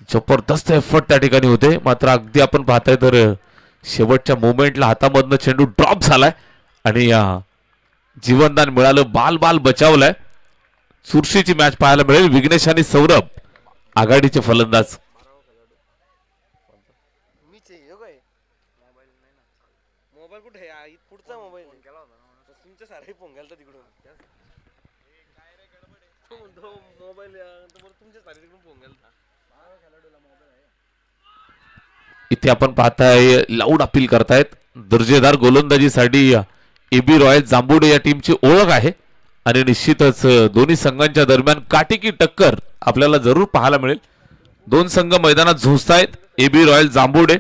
जबरदस्त एफर्ट त्या ठिकाणी होते, मात्र अगदी आपण पाहताय तर शेवटच्या मोमेंटला हातामधनं चेंडू ड्रॉप झालाय आणि जीवनदान मिळालं, बाल बाल बचावलाय. चुरशीची मॅच पाहायला मिळेल. विघ्नेश आणि सौरभ आघाडीचे फलंदाज. इथे आपण पाहताय लाऊड अपील करतायत. दर्जेदार गोलंदाजीसाठी एबी रॉयल जांबुडे या टीमची ओळख आहे आणि निश्चितच दोन्ही संघांच्या दरम्यान काटेकी टक्कर आपल्याला जरूर पाहायला मिळेल. दोन संघ मैदानात झुंजतायत. एबी रॉयल जांबुडे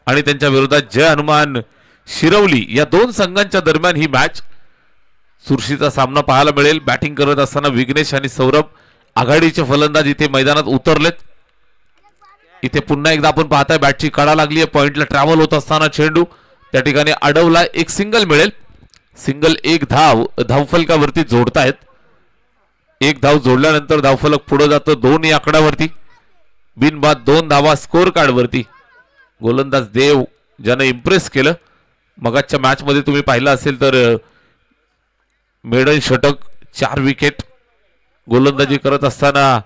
आणि त्यांच्या विरोधात जय हनुमान शिरवली या दोन संघांच्या दरम्यान ही मॅच. चुरशीचा सामना पाहायला मिळेल. बॅटिंग करत असताना विघ्नेश आणि सौरभ आघाडीचे फलंदाज इथे मैदानात उतरलेत. इथे पुन्हा एकदा आपण पाहताय बॅटची कडा लागली आहे. पॉइंटला ट्रॅव्हल होत असताना चेंडू त्या ठिकाणी अडवला. एक सिंगल मिळेल. सिंगल एक धावफलकावरती जोडतायत. एक धाव जोडल्यानंतर धावफलक पुढे जातो 2 या आकड्यावरती. बिनबाद 2 धावा स्कोर कार्ड वरती. गोलंदाज देव ज्याने इम्प्रेस केलं. मगाच्या मॅच मध्ये तुम्ही पाहिलं असेल तर मेडन षटक 4 विकेट गोलंदाजी करत असताना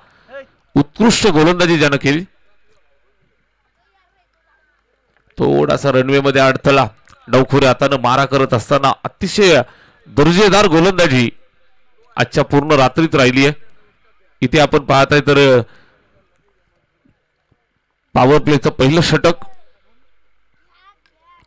उत्कृष्ट गोलंदाजी ज्यानं केली. थोडासा रनवे मध्ये अडथळा. डावखुऱ्या हातानं मारा करत असताना अतिशय दर्जेदार गोलंदाजी आजच्या पूर्ण रात्रीत राहिली आहे. इथे आपण पाहताय तर पॉवर प्लेचं पहिलं षटक.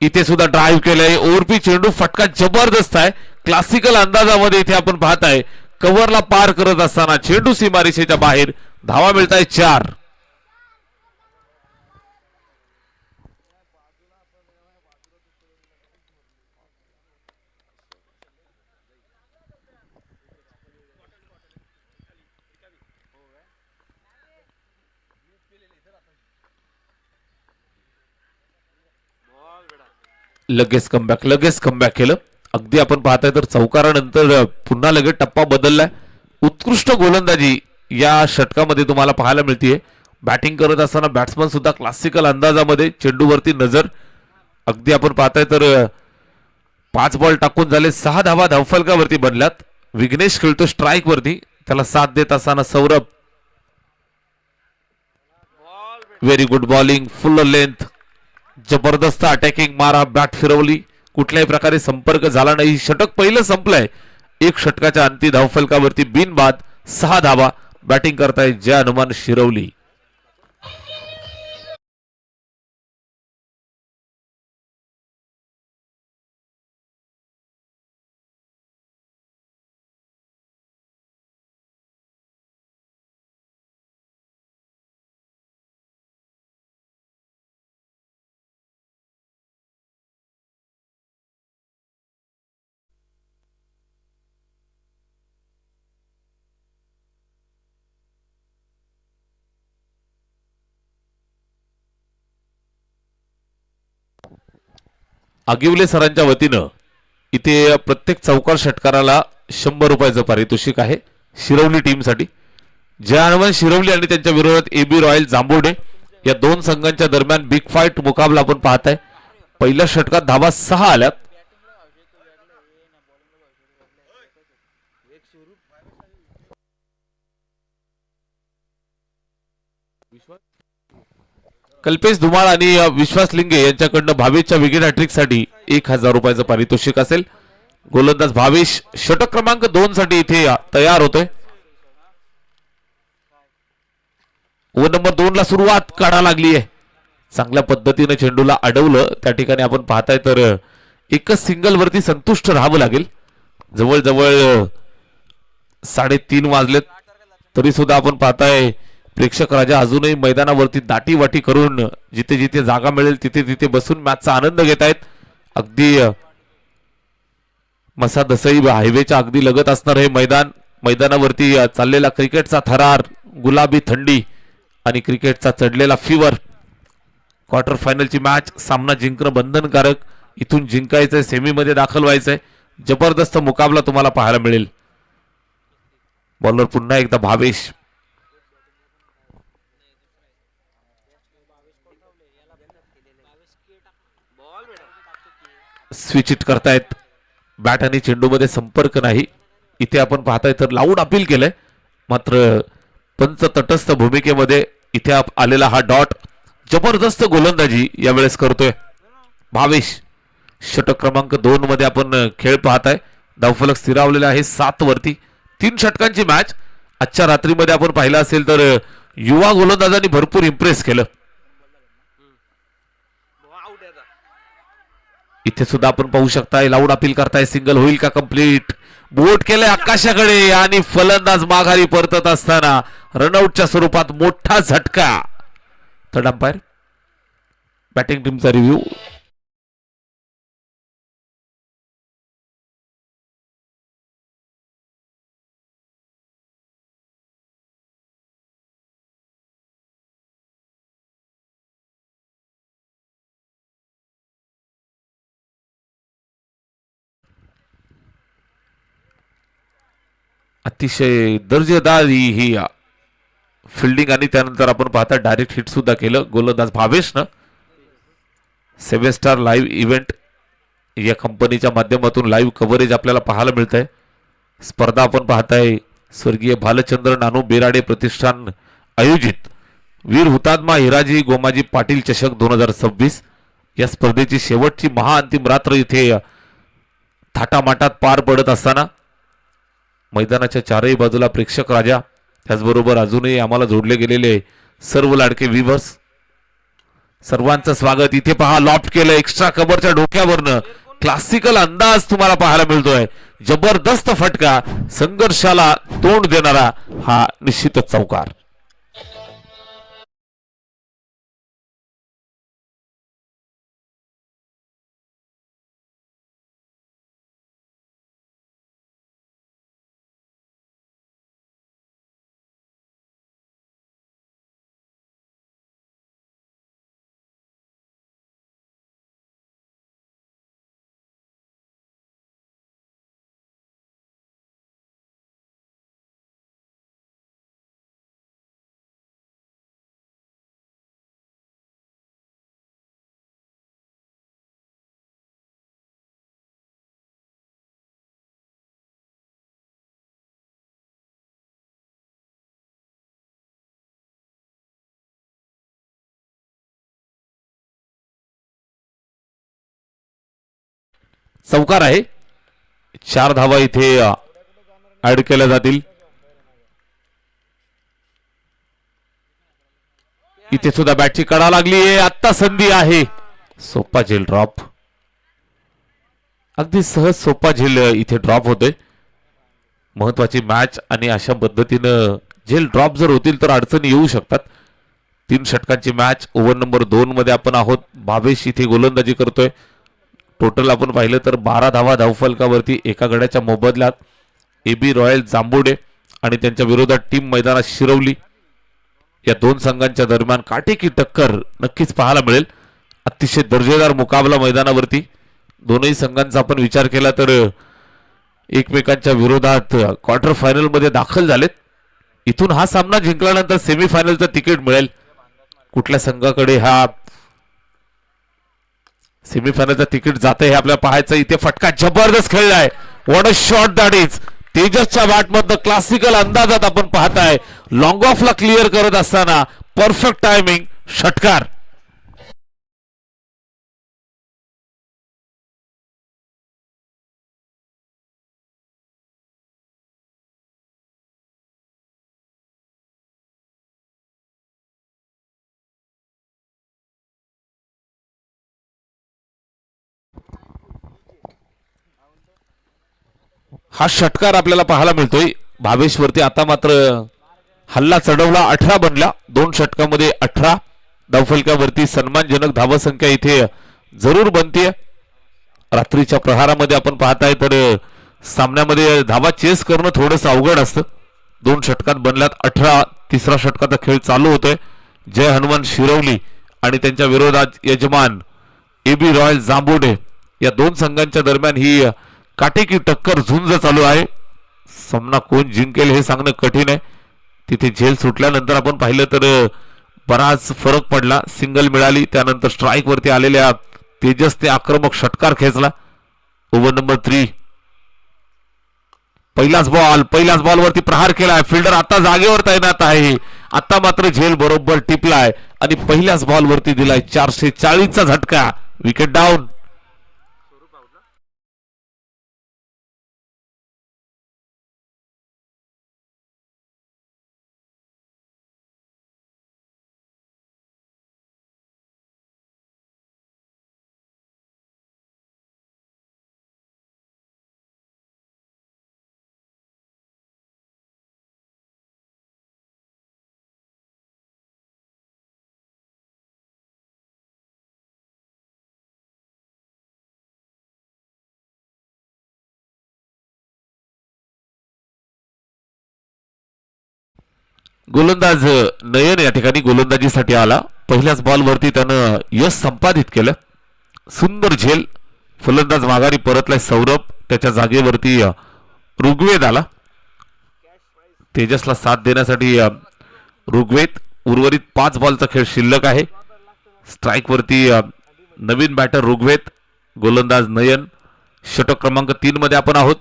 इथे सुद्धा ड्राईव्ह केलंय. ओव्हरपी चेंडू फटका जबरदस्त आहे. क्लासिकल अंदाजामध्ये इथे आपण पाहताय कव्हरला पार करत असताना चेंडू सीमारेषेच्या बाहेर. धावा मिळताय 4. लगेच कमबॅक केलं. अगदी आपण पाहताय तर चौकारानंतर पुन्हा लगेच टप्पा बदललाय. उत्कृष्ट गोलंदाजी या षटकामध्ये तुम्हाला पाहायला मिळते. बॅटिंग करत असताना बॅट्समन सुद्धा क्लासिकल अंदाजामध्ये. चेंडूवरती नजर. अगदी आपण पाहताय तर 5 बॉल टाकून झाले 6 धावा धावफलकावरती बनल्यात. विघ्नेश खेळतो स्ट्राईक वरती. त्याला साथ देत असताना सौरभ. Very good bowling. फुल लेंथ. जबरदस्त अटॅकिंग मारा. बॅट फिरवली. कुठल्याही प्रकारे संपर्क झाला नाही. षटक पहिलं संपलंय. 1 षटकाच्या अंती धावफलकावरती बिनबाद 6 धावा. बॅटिंग करताय जय हनुमान शिरवली. आगिवले सरांच्या वतीनं इथे प्रत्येक चौकार षटकाराला 100 रुपयाचं पारितोषिक आहे शिरवली टीमसाठी. जय हनुमान शिरवली आणि त्यांच्या विरोधात एबी रॉयल जांबुडे या दोन संघांच्या दरम्यान बिग फाईट मुकाबला आपण पाहताय. पहिल्या षटकात धावा 6 आल्यात. कल्पेश धुमाळ आणि विश्वास लिंगे यांच्याकडनं भावेशच्या विकेट हॅट्रिक साठी 1000 रुपयाचं पारितोषिक असेल. गोलंदाज भावेश षटक क्रमांक 2 साठी इथे तयार होतोय. ओव्हर नंबर 2 ला सुरुवात काढा लागली आहे. चांगल्या पद्धतीने चेंडूला अडवलं. त्या ठिकाणी आपण पाहताय तर एकच सिंगल वरती संतुष्ट राहावं लागेल. जवळजवळ 3:30 वाजलेत तरी सुद्धा आपण पाहताय प्रेक्षक राजा अजूनही मैदानावरती दाटीवाटी करून जिथे जिथे जागा मिळेल तिथे तिथे बसून मॅचचा आनंद घेत आहेत. अगदी मसा दसई हायवेच्या अगदी लगत असणार हे मैदान. मैदानावरती चाललेला क्रिकेटचा थरार, गुलाबी थंडी आणि क्रिकेटचा चढलेला फीवर. क्वार्टर फायनलची मॅच. सामना जिंकणं बंधनकारक. इथून जिंकायचंय, सेमीमध्ये दाखल व्हायचंय. जबरदस्त मुकाबला तुम्हाला पाहायला मिळेल. बॉलर पुन्हा एकदा भावेश. स्विच इट करतायत. बॅट आणि चेंडू मध्ये संपर्क नाही. इथे आपण पाहताय तर लाऊड अपील केलंय, मात्र पंच तटस्थ भूमिकेमध्ये इथे आलेला हा डॉट. जबरदस्त गोलंदाजी यावेळेस करतोय भावेश. षटक क्रमांक 2 मध्ये आपण खेळ पाहताय. धावफलक स्थिरावलेला आहे 7 वरती. 3 षटकांची मॅच. आजच्या रात्रीमध्ये आपण पाहिलं असेल तर युवा गोलंदाजांनी भरपूर इम्प्रेस केलं. इथे सुद्धा आपण पाहू शकताय लाऊड अपील करताय. सिंगल होईल का कंप्लीट. बोट केलंय आकाशाकडे आणि फलंदाज माघारी परतत असताना रनआउटच्या स्वरूपात मोठा झटका. थर्ड अंपायर बॅटिंग टीमचा रिव्ह्यू. अतिशय दर्जेदार ही फिल्डिंग आणि त्यानंतर आपण पाहता डायरेक्ट हिट सुद्धा केलं गोलंदाज भावेशनं. 7 स्टार लाईव्ह इव्हेंट या कंपनीच्या माध्यमातून लाईव्ह कव्हरेज आपल्याला पाहायला मिळतंय. स्पर्धा आपण पाहताय स्वर्गीय भालचंद्र नानू बेराडे प्रतिष्ठान आयोजित वीर हुतात्मा हिराजी गोमाजी पाटील चषक 2026. या स्पर्धेची शेवटची महाअंतिम रात्र इथे थाटामाटात पार पडत असताना मैदानाच्या चारही बाजूला प्रेक्षक राजा, त्याचबरोबर अजूनही आम्हाला जोडले गेलेले सर्व लाडके व्ह्यूअर्स, सर्वांचं स्वागत. इथे पहा लॉफ्ट केलं एक्स्ट्रा कव्हरच्या डोक्यावरनं. क्लासिकल अंदाज तुम्हाला पाहायला मिळतोय. जबरदस्त फटका. संघर्षाला तोंड देणारा हा निश्चितच चौकार. चौकार आहे. 4 धावा इथे ऍड केल्या जातील. इथे सुद्धा बॅटची कडा लागली आहे. आत्ता संधी आहे. सोपा झेल ड्रॉप. अगदी सहज सोपा झेल इथे ड्रॉप होतोय. महत्वाची मॅच आणि अशा पद्धतीनं झेल ड्रॉप जर होतील तर अडचणी येऊ शकतात. 3 षटकांची मॅच. ओव्हर नंबर 2 मध्ये आपण आहोत. भावेश इथे गोलंदाजी करतोय. टोटल आपण पाहिलं तर 12 धावा धावफलकावरती. एका गड्याच्या मोबदल्यात AB रॉयल जांबुडे आणि त्यांच्या विरोधात टीम मैदानात शिरवली. या 2 संघांच्या दरम्यान काटेकी टक्कर नक्कीच पाहायला मिळेल. अतिशय दर्जेदार मुकाबला मैदानावरती. दोनही संघांचा आपण विचार केला तर एकमेकांच्या विरोधात क्वार्टर फायनल मध्ये दाखल झालेत. इथून हा सामना जिंकल्यानंतर सेमीफायनलचं तिकीट मिळेल. कुठल्या संघाकडे हा सेमीफायनलचं तिकीट जातं हे आपल्याला पाहायचं. इथे फटका जबरदस्त खेळलाय. What a shot that is. तेजसच्या बॅटमधनं क्लासिकल अंदाजात आपण पाहताय लॉंग ऑफला क्लिअर करत असताना परफेक्ट टायमिंग. षटकार. हा षटकार आपल्याला पाहायला मिळतोय भावेशवरती. आता मात्र हल्ला चढवला. 18 बनला. 2 षटकामध्ये 18 धावफलकावरती. सन्मानजनक धावसंख्या इथे जरूर बनते. रात्रीच्या प्रहारामध्ये आपण पाहताय तर सामन्यामध्ये धावा चेस करणं थोडंसं अवघड असतं. 2 षटकात बनल्यात 18. तिसरा षटकाचा खेळ चालू होतोय. जय हनुमान शिरवली आणि त्यांच्या विरोधात यजमान AB रॉयल जांबुडे. या 2 संघांच्या दरम्यान ही काटेकी टक्कर झुंज चालू आहे. सामना कोण जिंकेल हे सांगणं कठीण आहे. तिथे झेल सुटल्यानंतर आपण पाहिलं तर बराच फरक पडला. सिंगल मिळाली, त्यानंतर स्ट्राईक वरती आलेल्या तेजसने आक्रमक षटकार खेचला. Over number 3. पहिलाच बॉल वरती प्रहार केलाय. फिल्डर आता जागेवर तैनात आहे. आता मात्र झेल बरोबर टिपलाय आणि पहिल्याच बॉल वरती दिलाय 440 चा झटका. Wicket down. गोलंदाज नयन या ठिकाणी गोलंदाजीसाठी आला. पहिल्याच बॉल वरती त्यानं यश संपादित केलं. सुंदर झेल. फलंदाज माघारी परतलाय सौरभ. त्याच्या जागेवरती ऋग्वेद आला. तेजसला साथ देण्यासाठी ऋग्वेद. उर्वरित 5 बॉलचा खेळ शिल्लक आहे. स्ट्राईक वरती नवीन बॅटर ऋग्वेद, गोलंदाज नयन. षटक क्रमांक 3 मध्ये आपण आहोत.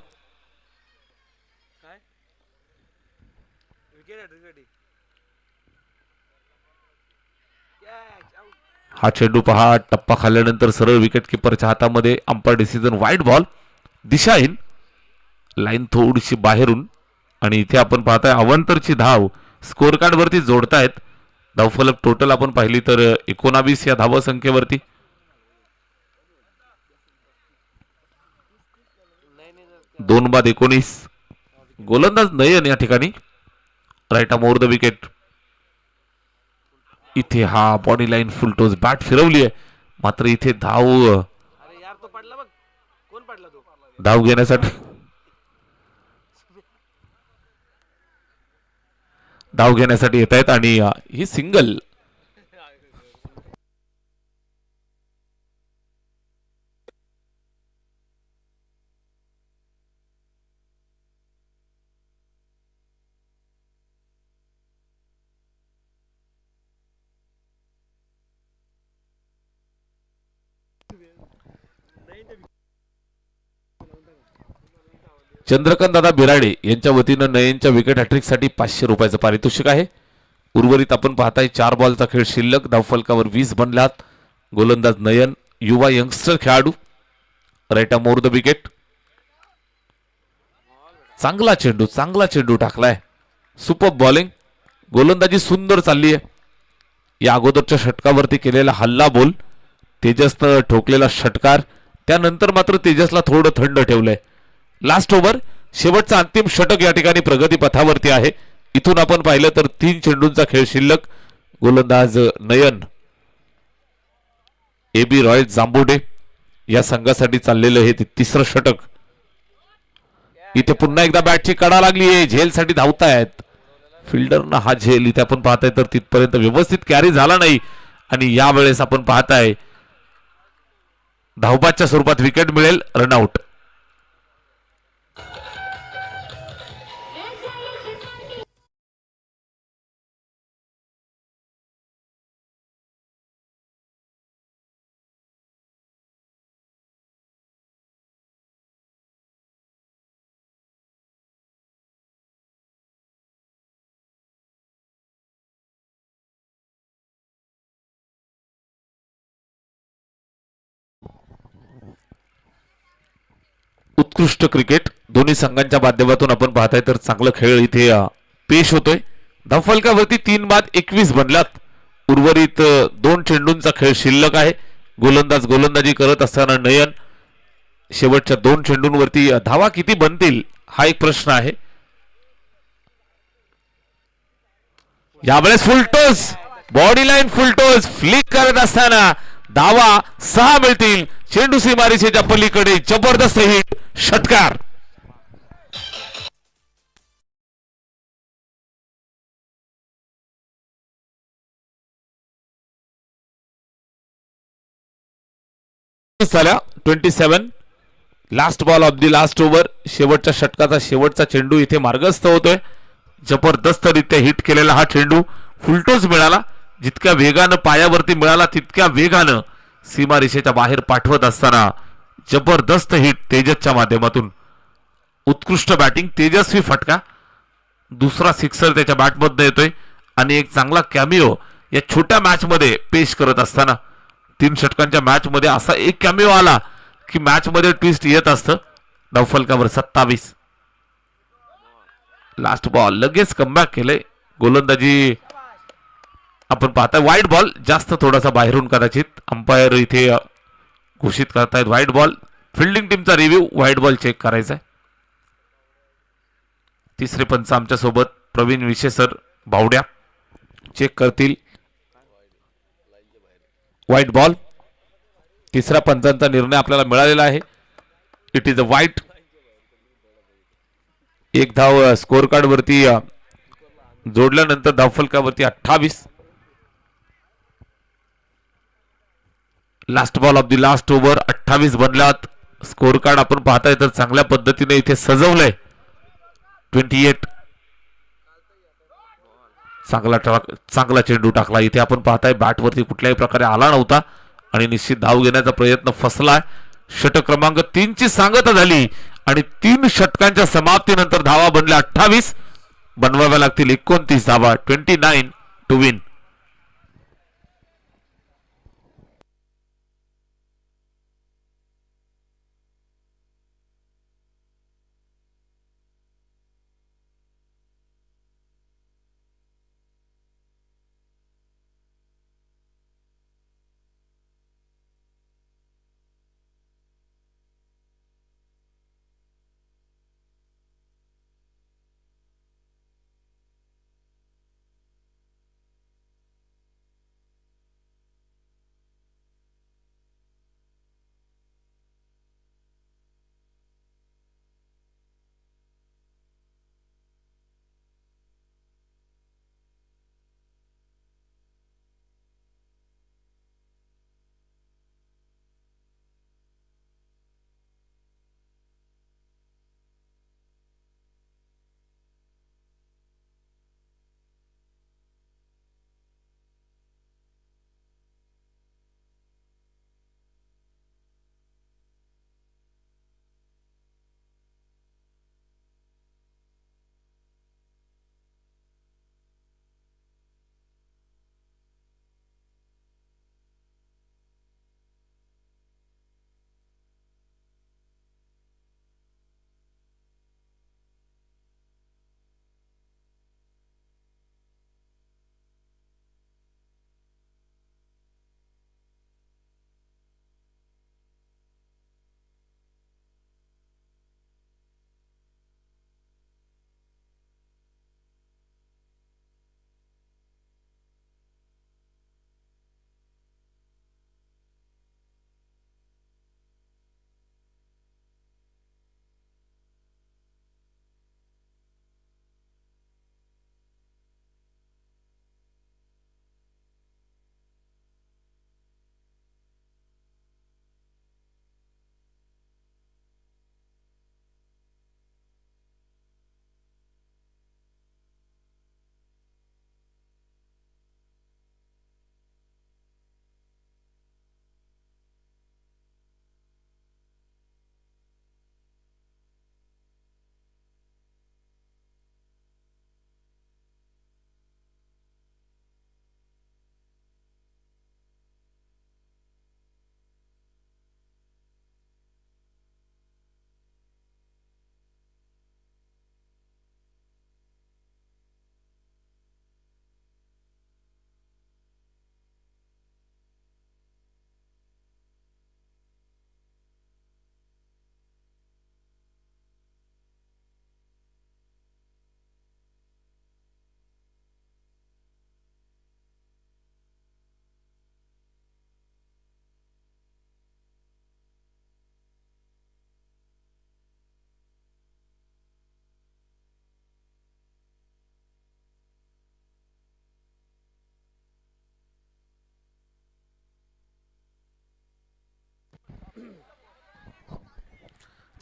हा चेंडू पहा, टप्पा खाल्ल्यानंतर सरळ विकेट किपरच्या हातामध्ये. Umpire decision wide ball. दिशाहीन. लाईन थोडीशी बाहेरून आणि इथे आपण पाहताय अवंतरची धाव स्कोर कार्ड वरती जोडतायत. धावफलक टोटल आपण पाहिली तर 19 या धाव संख्येवरती. दोन बाद 19. गोलंदाज नयन या ठिकाणी right arm over the wicket. इथे हा बॉडी लाईन फुलटोज बॅट फिरवली आहे, मात्र इथे धाव घेण्यासाठी येत आहेत आणि ही सिंगल. चंद्रकांत दादा बिराडे यांच्या वतीनं नयनच्या विकेट हॅट्रिक साठी 500 रुपयाचं पारितोषिक आहे. उर्वरित आपण पाहताय 4 बॉलचा खेळ शिल्लक. धावफलकावर 20 बनलात. गोलंदाज नयन, युवा यंगस्टर खेळाडू. Right arm over the wicket. चांगला चेंडू टाकलाय. Super bowling. गोलंदाजी सुंदर चालली आहे. या अगोदरच्या षटकावरती केलेला हल्ला बोल, तेजसनं ठोकलेला षटकार, त्यानंतर मात्र तेजसला थोडं थंड ठेवलंय. लास्ट ओव्हर, शेवटचा अंतिम षटक या ठिकाणी प्रगती पथावरती आहे. इथून आपण पाहिलं तर 3 चेंडूंचा खेळ शिल्लक. गोलंदाज नयन, एबी रॉयल जांबुडे या संघासाठी चाललेलं हे 3रं षटक. इथे पुन्हा एकदा बॅटची कडा लागली आहे. झेलसाठी धावतायत फिल्डरना. हा झेल इथे आपण पाहताय तर तिथपर्यंत व्यवस्थित कॅरी झाला नाही आणि यावेळेस आपण पाहताय धावबादच्या स्वरूपात विकेट मिळेल. रनआउट. उत्कृष्ट क्रिकेट दोन्ही संघांच्या माध्यमातून आपण पाहताय तर चांगला खेळ इथे पेश होतोय. धावफलकावरती 3 बाद 21 बनलात. उर्वरित 2 चेंडूंचा खेळ शिल्लक आहे. गोलंदाज गोलंदाजी करत असताना नयन. शेवटच्या 2 चेंडूंवरती धावा किती बनतील हा एक प्रश्न आहे. यावेळेस full toss, body line full toss flick करत असताना धावा 6 मिळतील. चेंडू सीमारेषेच्या पलीकडे जबरदस्त हिट, षटकार. झाल्या 27. Last ball of the last over. शेवटच्या षटकाचा शेवटचा चेंडू इथे मार्गस्थ होतोय. जबरदस्त रित्या हिट केलेला हा चेंडू फुलटोस मिळाला. जितक्या वेगानं पायावरती मिळाला तितक्या वेगानं सीमारेषेच्या बाहेर पाठवत असताना जबरदस्त हिट तेजसच्या माध्यमातून. उत्कृष्ट बॅटिंग, तेजस्वी फटका, दुसरा सिक्सर त्याच्या बॅटमधनं येतोय आणि एक चांगला कॅमिओ या छोट्या मॅच मध्ये पेश करत असताना 3 षटकांच्या मॅच मध्ये असा एक कॅमिओ आला की मॅच मध्ये ट्विस्ट येत असतं. धावफलकावर 27. लास्ट बॉल लगेच कमबॅक केले. गोलंदाजी आपण पाहताय वाईट बॉल, जास्त थोडासा बाहेरून कदाचित अंपायर इथे घोषित करतायत व्हाईट बॉल. फिल्डिंग टीमचा रिव्ह्यू व्हाईट बॉल चेक करायचा आहे. तिसरे पंच आमच्या सोबत प्रवीण विशेसर बावड्या चेक करतील व्हाईट बॉल. तिसऱ्या पंचांचा निर्णय आपल्याला मिळालेला आहे. It is a wide. एक धाव स्कोर कार्ड वरती जोडल्यानंतर धावफलकावरती 28. Last ball of the last over. 28 बनल्यात. स्कोर कार्ड आपण पाहताय तर चांगल्या पद्धतीने इथे सजवलंय. 28. चांगला चेंडू टाकला. इथे आपण पाहताय बॅटवरती कुठल्याही प्रकारे आला नव्हता आणि निश्चित धाव घेण्याचा प्रयत्न फसलाय. षटक क्रमांक 3 ची सांगता झाली आणि 3 षटकांच्या समाप्तीनंतर धावा बनल्या 28. बनवाव्या लागतील 29 धावा. 29 टू विन.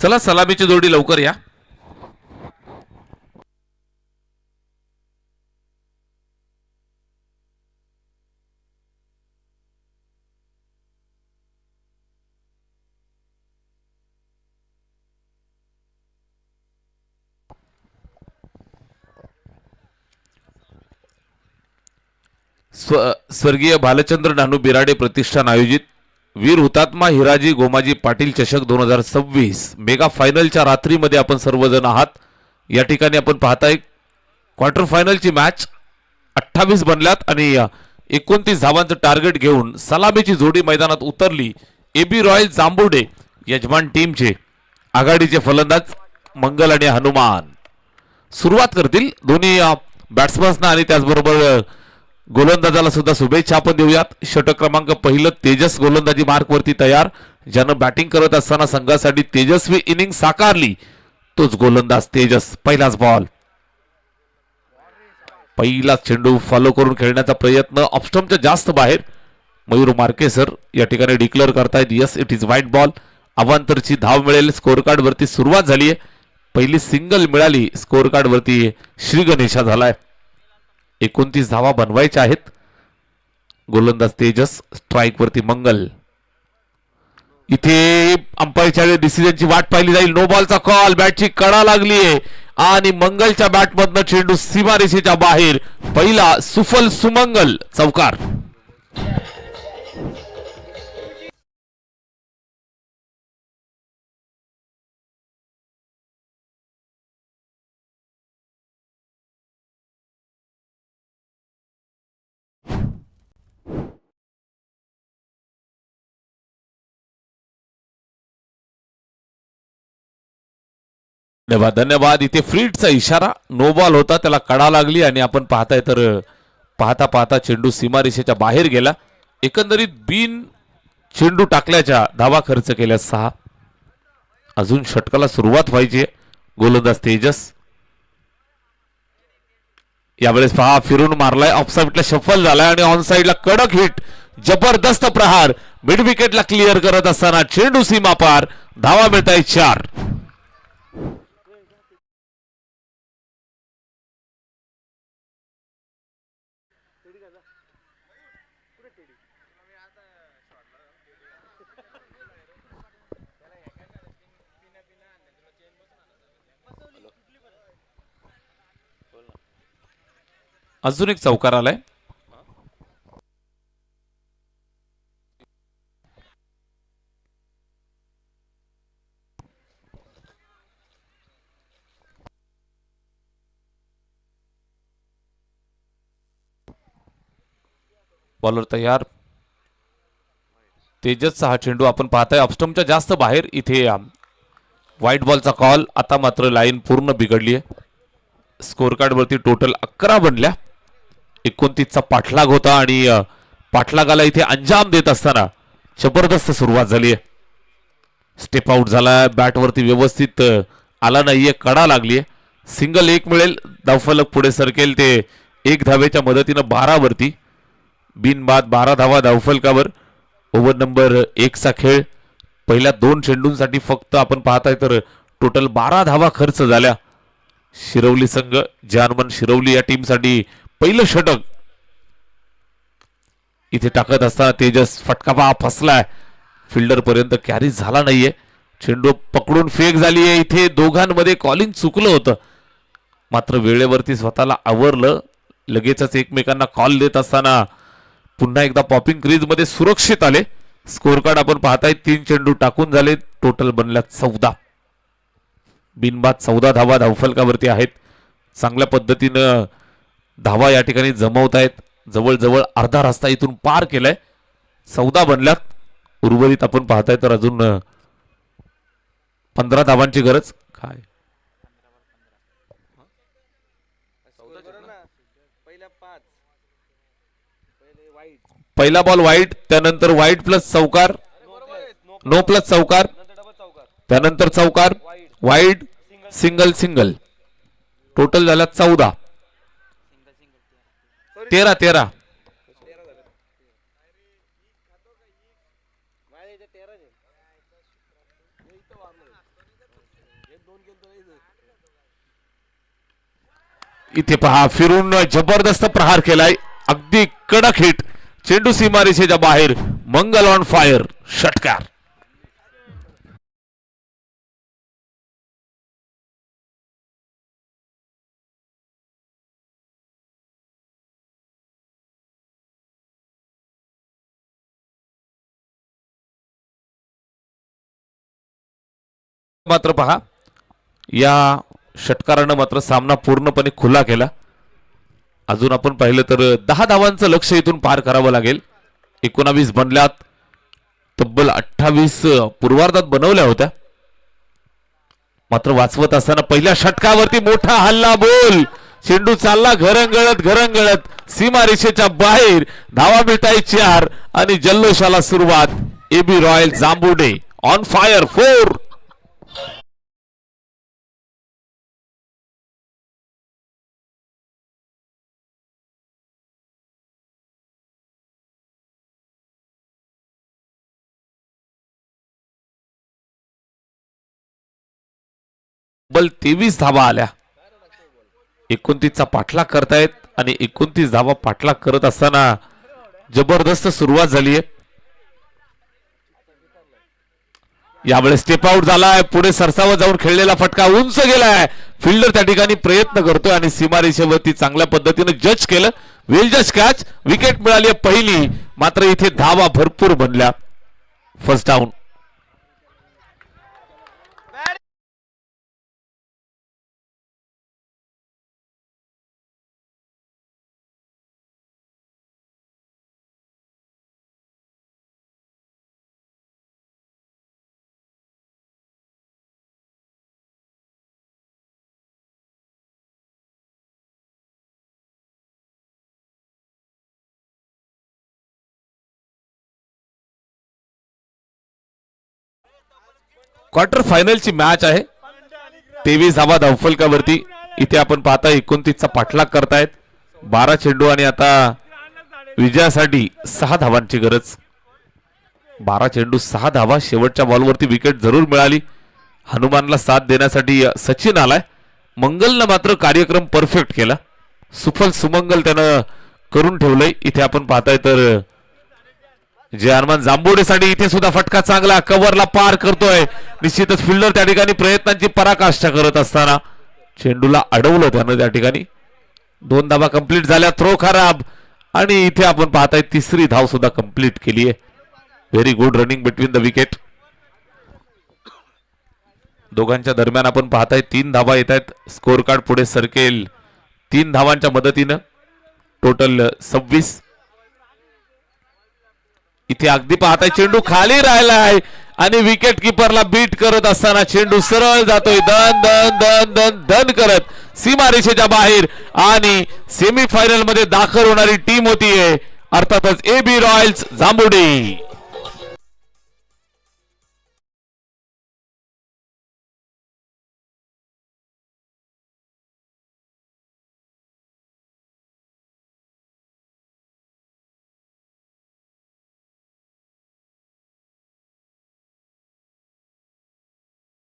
चला सलामीची जोडी लवकर या. स्वर्गीय भालचंद्र नानू बिराडे प्रतिष्ठान आयोजित वीर हुतात्मा हिराजी गोमाजी पाटील चषक 2026 मेगा फायनलच्या रात्रीमध्ये आपण सर्वजण आहात. या ठिकाणी आपण पाहताय क्वार्टर फायनलची मॅच 28 बनल्यात आणि 29 धावांचं टार्गेट घेऊन सलामीची जोडी मैदानात उतरली. एबी रॉयल जांबुडे यजमान टीमचे आघाडीचे फलंदाज मंगल आणि हनुमान सुरुवात करतील. दोन्ही बॅट्समन्सना आणि त्याचबरोबर गोलंदाजाला सुद्धा शुभेच्छा आपण देऊयात. षटक क्रमांक पहिलं तेजस गोलंदाजी मार्कवरती तयार, ज्यानं बॅटिंग करत असताना संघासाठी तेजस्वी इनिंग साकारली तोच गोलंदाज तेजस. पहिलाच बॉल, पहिला चेंडू फॉलो करून खेळण्याचा प्रयत्न ऑफस्टंपच्या जास्त बाहेर. मयूर मार्केसर या ठिकाणी डिक्लेअर करतायत yes it is wide ball. अवांतरची धाव मिळेल. स्कोअर कार्ड वरती सुरुवात झाली आहे. पहिली सिंगल मिळाली. स्कोअर कार्ड वरती श्री गणेशा झालाय. 29 धावा बनवायच्या आहेत. गोलंदाज तेजस, स्ट्राईक वरती मंगल. इथे अंपायरच्या डिसिजनची वाट पाहिली जाईल. नो बॉलचा कॉल. बॅटची कडा लागली आहे आणि मंगलच्या बॅटमधनं चेंडू सीमारेषेच्या बाहेर. पहिला सुफल सुमंगल चौकार. धन्यवाद धन्यवाद. इथे फ्रीडचा इशारा. नो बॉल होता, त्याला कडा लागली आणि आपण पाहताय तर पाहता पाहता चेंडू सीमारेषेच्या बाहेर गेला. एकंदरीत बिन चेंडू टाकल्याच्या धावा खर्च केल्या 6. अजून षटकाला सुरुवात व्हायची. गोलंदाज तेजस यावेळेस पहा फिरून मारलाय. ऑफ साईडला शफल झालाय आणि ऑन साईडला कडक हिट. जबरदस्त प्रहार. मिड विकेटला क्लिअर करत असताना चेंडू सीमा पार. धावा मिळत आहे 4. अजून एक चौकार आलाय. बॉलर तयार. तेजसचा हा चेंडू आपण पाहताय ऑफस्टंपच्या जास्त बाहेर. इथे व्हाईट बॉलचा कॉल. आता मात्र लाईन पूर्ण बिघडली आहे. स्कोअर कार्ड वरती टोटल 11 बनल्या. 29चा पाठलाग होता आणि पाठलागाला इथे अंजाम देत असताना जबरदस्त सुरुवात झाली आहे. स्टेप आउट झाला. बॅट वरती व्यवस्थित आला नाहीये. कडा लागलीये. सिंगल 1 मिळेल. धावफलक पुढे सरकेल ते 1 धावेच्या मदतीनं 12 वरती. बिनबाद 12 धावा धावफलकावर. ओव्हर नंबर 1 चा खेळ. पहिल्या 2 चेंडूंसाठी फक्त आपण पाहताय तर टोटल 12 धावा खर्च झाल्या. शिरवली संघ जानमन शिरवली या टीमसाठी पहिलं षटक इथे टाकत असताना तेजस फटका फसलाय. फिल्डर पर्यंत कॅरी झाला नाहीये. चेंडू पकडून फेक झाली आहे. इथे दोघांमध्ये कॉलिंग चुकलं होतं, मात्र वेळेवरती स्वतःला आवरलं. लगेचच एकमेकांना कॉल देत असताना पुन्हा एकदा पॉपिंग क्रीज मध्ये सुरक्षित आले. स्कोअर कार्ड आपण पाहताय 3 चेंडू टाकून झाले. टोटल बनल्या 14. बिनबाद 14 धावा धावफलकावरती आहेत. चांगल्या पद्धतीनं धावा या ठिकाणी जमवत आहेत. जवळजवळ अर्धा रस्ता इथून पार केलाय. 14 बनल्यात. उर्वरित आपण पाहताय तर अजून 15 धावांची गरज. काय पहिला बॉल वाईट, त्यानंतर वाईट प्लस चौकार, नो प्लस चौकार, त्यानंतर चौकार, वाईड, सिंगल सिंगल. टोटल झाला 14. 13. इथे पहा फिरून जबरदस्त प्रहार केलाय. अगदी कडक हिट. चेंडू सीमारेषेच्या बाहेर. मंगल ऑन फायर. षटकार. मात्र पहा या षटकारानं मात्र सामना पूर्णपणे खुला केला. अजून आपण पाहिलं तर 10 धावांचं लक्ष इथून पार करावं लागेल. 19 बनल्यात, तब्बल 28 पूर्वार्धात बनवल्या होत्या. मात्र वाचवत असताना पहिल्या षटकावरती मोठा हल्ला बोल, चेंडू चालला घरंगळत सीमारेषेच्या बाहेर. धावा मिळताय 4 आणि जल्लोषाला सुरुवात. AB royal Jambude on fire 4. Ball 23 धावा आल्या. 29चा पाठलाग करतायत आणि 29 धावा पाठलाग करत असताना जबरदस्त सुरुवात झालीय. यावेळेस स्टेप आउट झालाय. पुढे सरसावत जाऊन खेळलेला फटका उंच गेलाय. फिल्डर त्या ठिकाणी प्रयत्न करतोय आणि सीमारेषेवरती चांगल्या पद्धतीने जज केलं. वेल जज कॅच. विकेट मिळाली पहिली. मात्र इथे धावा भरपूर बनल्या. First down. क्वार्टर फायनलची मॅच आहे. 23 धावा धावफलकावरती. इथे आपण पाहता 29चा पाठलाग करतायत. 12 चेंडू आणि आता विजयासाठी 6 धावांची गरज. 12 चेंडू 6 धावा. शेवटच्या बॉलवरती विकेट जरूर मिळाली. हनुमानला साथ देण्यासाठी सचिन आलाय. मंगलनं मात्र कार्यक्रम परफेक्ट केला. सुफल सुमंगल त्यानं करून ठेवलंय. इथे आपण पाहताय तर जे हनुमान जांबुडेसाठी इथे सुद्धा फटका चांगला कव्हरला पार करतोय. निश्चितच फिल्डर त्या ठिकाणी प्रयत्नांची पराकाष्ठा करत असताना चेंडूला अडवलं त्यानं. त्या ठिकाणी 2 धावा कंप्लीट झाल्या. थ्रो खराब आणि इथे आपण पाहताय 3री धाव सुद्धा कंप्लीट केली आहे. Very good running between the wicket. दोघांच्या दरम्यान आपण पाहताय 3 धावा येत आहेत. स्कोर कार्ड पुढे सरकेल 3 धावांच्या मदतीनं. टोटल 26. इथे अगदी पाहताय चेंडू खाली राहिलाय आणि विकेट किपरला बीट करत असताना चेंडू सरळ जातोय दन दन दन दन दन करत सीमारेषेच्या बाहेर. आणि सेमीफायनल मध्ये दाखल होणारी टीम होतीये अर्थातच एबी रॉयल्स जांबुडे.